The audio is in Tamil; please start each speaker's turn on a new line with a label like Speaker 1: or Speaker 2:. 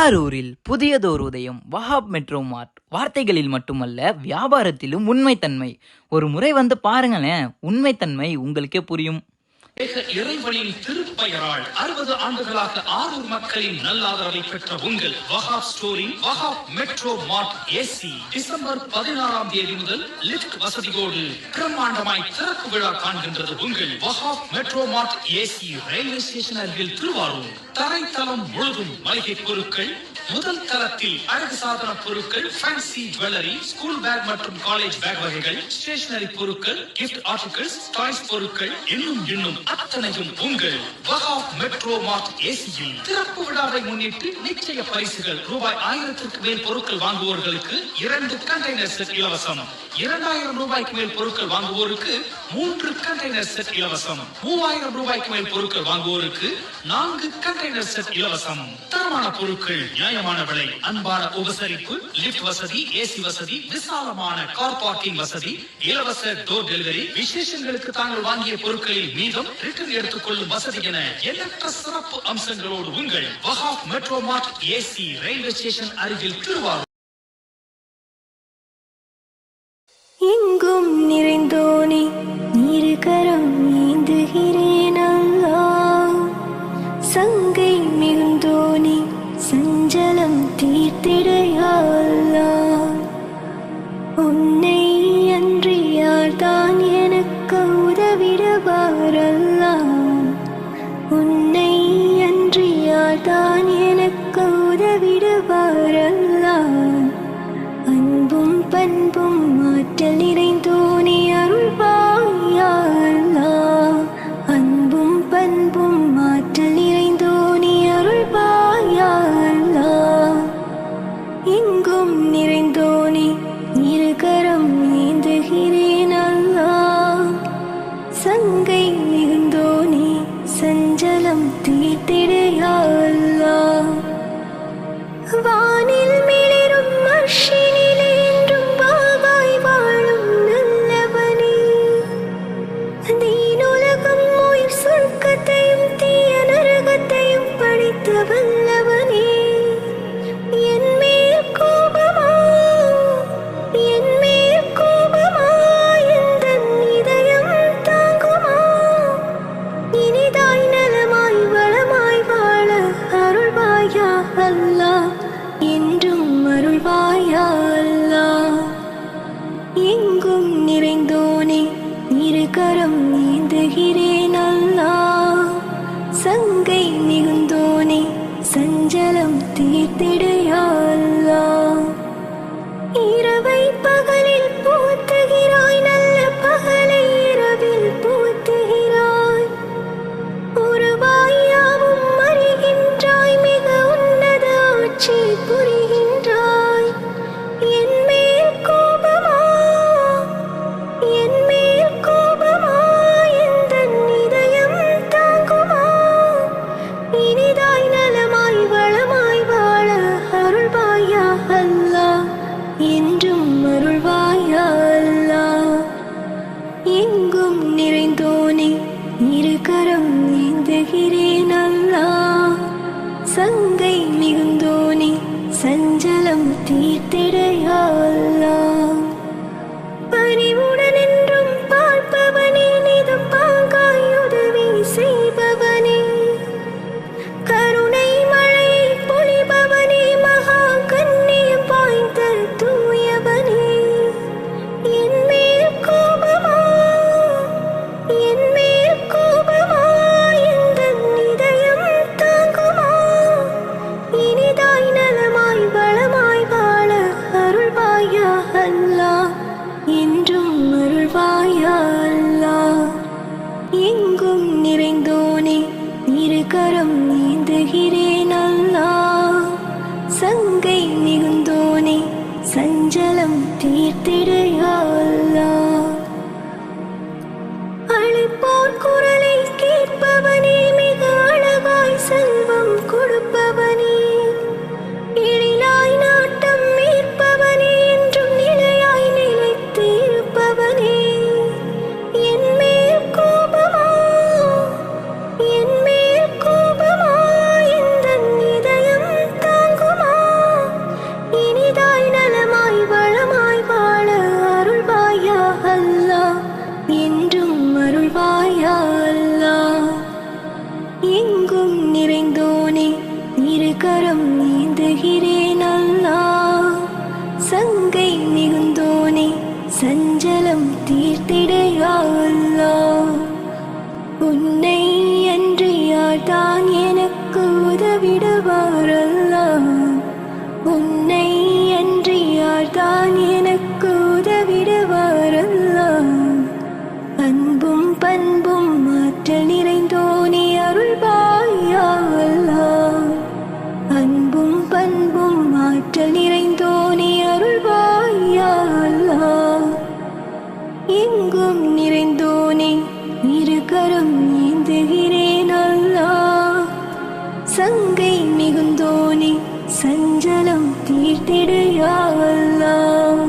Speaker 1: அரூரில் புதியதோர் உதயம் வஹாப் மெட்ரோ மார்ட். வார்த்தைகளில் மட்டுமல்ல, வியாபாரத்திலும் உண்மைத்தன்மை. ஒரு முறை வந்து பாருங்களேன், உண்மைத்தன்மை உங்களுக்கே புரியும்.
Speaker 2: இறைவனின் திருப்பெயரால் 60 ஆண்டுகளாக ஆரூர் மக்களின் நல்லாதரவை பெற்ற உங்கள் வஹாப் ஸ்டோரின் வஹாப் மெட்ரோ மார்ட் ஏசி டிசம்பர் 16ஆம் தேதி முதல் லிப்ட் வசதியோடு பிரம்மாண்டமாய் திறப்பு விழா காண்கின்றது. உங்கள் வஹாப் மெட்ரோ மார்ட் ஏசி ரயில்வே ஸ்டேஷன் அருகில் திருவாரூர். தரைத்தளம் முழுதும் மளிகை பொருட்கள், முதல் தளத்தில் அழகு சாதன பொருட்கள், ஃபேன்சி ஜுவல்லரி, ஸ்கூல் பேக் மற்றும் காலேஜ் பேக் வகைகள், ஸ்டேஷனரி பொருட்கள், கிஃப்ட் ஆர்டிகல்ஸ், டாய்ஸ் பொருட்கள், இன்னும் அத்தனையும் உங்கள் வஹாப் மெட்ரோ மார்ட் ஏசியில். திறப்பு விழாவை முன்னிட்டு நிச்சய பரிசுகள். ரூபாய் 1000க்கு மேல் பொருட்கள் வாங்குவோர்களுக்கு 2 கண்டெய்னர் செட் இலவசம். 2000 ரூபாய்க்கு மேல் பொருட்கள் வாங்குவோருக்கு 3 கண்டெய்னர் செட் இலவசம். 3000 ரூபாய்க்கு மேல் பொருட்கள் வாங்குவோருக்கு 4 கண்டெய்னர் செட் இலவசம். தரமான பொருட்கள், நியாயமான விலை, அன்பான உபசரிப்பு, லிப்ட் வசதி, ஏசி வசதி, விசாலமான கார் பார்க்கிங் வசதி, இலவச டோர் டெலிவரி, விசேஷங்களுக்கு தாங்கள் வாங்கிய பொருட்களில் மீதம் ரிட்டர்ன் எடுத்துக்கொள்ளும் வசதி என எண்ணற்ற சிறப்பு அம்சங்களோடு உங்கள் வஹாப் மெட்ரோ மார்ட் ஏசி ரயில்வே ஸ்டேஷன் அருகில் திருவாரூர்.
Speaker 3: எங்கும் நிறைந்தோனே நீருகரம் ஏந்துகிறேன் அல்லாஹ். சங்கை மிகுந்தோனே சஞ்சலம் தீர்த்திட யா அல்லாஹ். உன்னை அன்றி யார்தான் எனக்கு உதவிடுவார் அல்லாஹ். உன்னை அன்றி யார்தான் எனக்கு உதவிடுவார் அல்லாஹ். அன்பும் பண்பும் ஆற்றல் நிறைந்தோனே அருள்வாய் யா அல்லாஹ். அன்பும் பண்பும் ஆற்றல் நிறைந்தோனே அருள்வாய் யா அல்லாஹ். எங்கும் நிறைந்தோனே இருகரம் ஏந்துகிறேன் அல்லாஹ். சங்கை மிகுந்தோனே சஞ்சலம் தீர்த்திட யா அல்லாஹ். வானில் மிளிரும் அர்ஷினிலே என்றும் பாவாய் வாழும் நல்லவனே. தீனுலகம் உயிர் சொர்க்கத்தையும் தீய நரகத்தையும் படைத்த வல்லவனே. என் மேல் கோபமா, என் மேல் கோபமா, எந்தன் இதயம் தாங்குமா? இனிதாய் நலமாய் வளமாய் வாழ அருள்வாய் யா அல்லாஹ். என்றும் அருள்வாய் யா அல்லாஹ். எங்கும் நிறைந்தோனே இருகரம் ஏந்துகிறேன் அல்லாஹ். சங்கை மிகுந்தோனே சஞ்சலம் தீர்த்திட யா அல்லாஹ். இரவை பகலில் போற்றுகிறாய், நல்ல பகலை இரவில் போற்றுகிறாய். உருவாயாவும் அறிகின்றாய், மிக உன்னத ஆட்சி புரிகின்றாய். என் மேல் கோபமா, என் மேல் கோபமா, எந்தன் இதயம் தாங்குமா? இனிதாய் நலமாய் வளமாய் வாழ அருள்வாய் யா அல்லாஹ். என்றும் அருள்வாய் யா அல்லாஹ். எங்கும் நிறைந்தோனே இருகரம் ஏந்துகிறேன் அல்லாஹ். சங்கை மிகுந்தோனே சஞ்சலம் தீர்த்திட யா அல்லாஹ். பரிவுடன் என்றும் பார்ப்பவனே, நிதம் பாங்காய் உதவி செய்பவனே. கருணை மழையை பொழிபவனே, மகா கண்ணியம் வாய்ந்த தூயவனே. என் மேல் கோபமா, என் மேல் கோபமா, எந்தன் இதயம் தாங்குமா? இனிதாய் நலமாய் வளமாய் வாழ அருள்வாய் யா அல்லாஹ். என்றும் அருள்வாய் யா அல்லாஹ். எங்கும் நிறைந்தோனே இருகரம் ஏந்துகிறேன் அல்லாஹ். சங்கை மிகுந்தோனே சஞ்சலம் தீர்த்திட யா அல்லாஹ். அழைப்போர் குரலை கேட்பவனே, மிக அழகாய் செல்வம் கொடுப்பவனே. எழிலாய் நாட்டம் ஈர்ப்பவனே, என்றும் நிலையாய் நிலைத்து இருப்பவனே. என் மேல் கோபமா, என் மேல் கோபமா, எந்தன் இதயம் தாங்குமா? கரம் நீந்துகிறேன் அல்லாஹ். சங்கை மிகுந்தோனே சஞ்சலம் தீர்த்திட யா அல்லாஹ். உன்னை அன்றி யார்தான் எனக்கு உதவிடுவார் அல்லாஹ். உன்னை அன்றி யார்தான் எனக்கு உதவிடுவார் அல்லாஹ். அன்பும் பண்பும் ஆற்றல் நிறைந்தோனே அருள்வாய் யா அல்லாஹ். அன்பும் பண்பும் ஆற்றல் நிறைந்தோனே அருள்வாய் யா அல்லாஹ். எங்கும் நிறைந்தோனே இரு கரம் ஏந்துகிறேன் அல்லாஹ். சங்கை மிகுந்தோனே சஞ்சலம் தீர்த்திட யா அல்லாஹ்.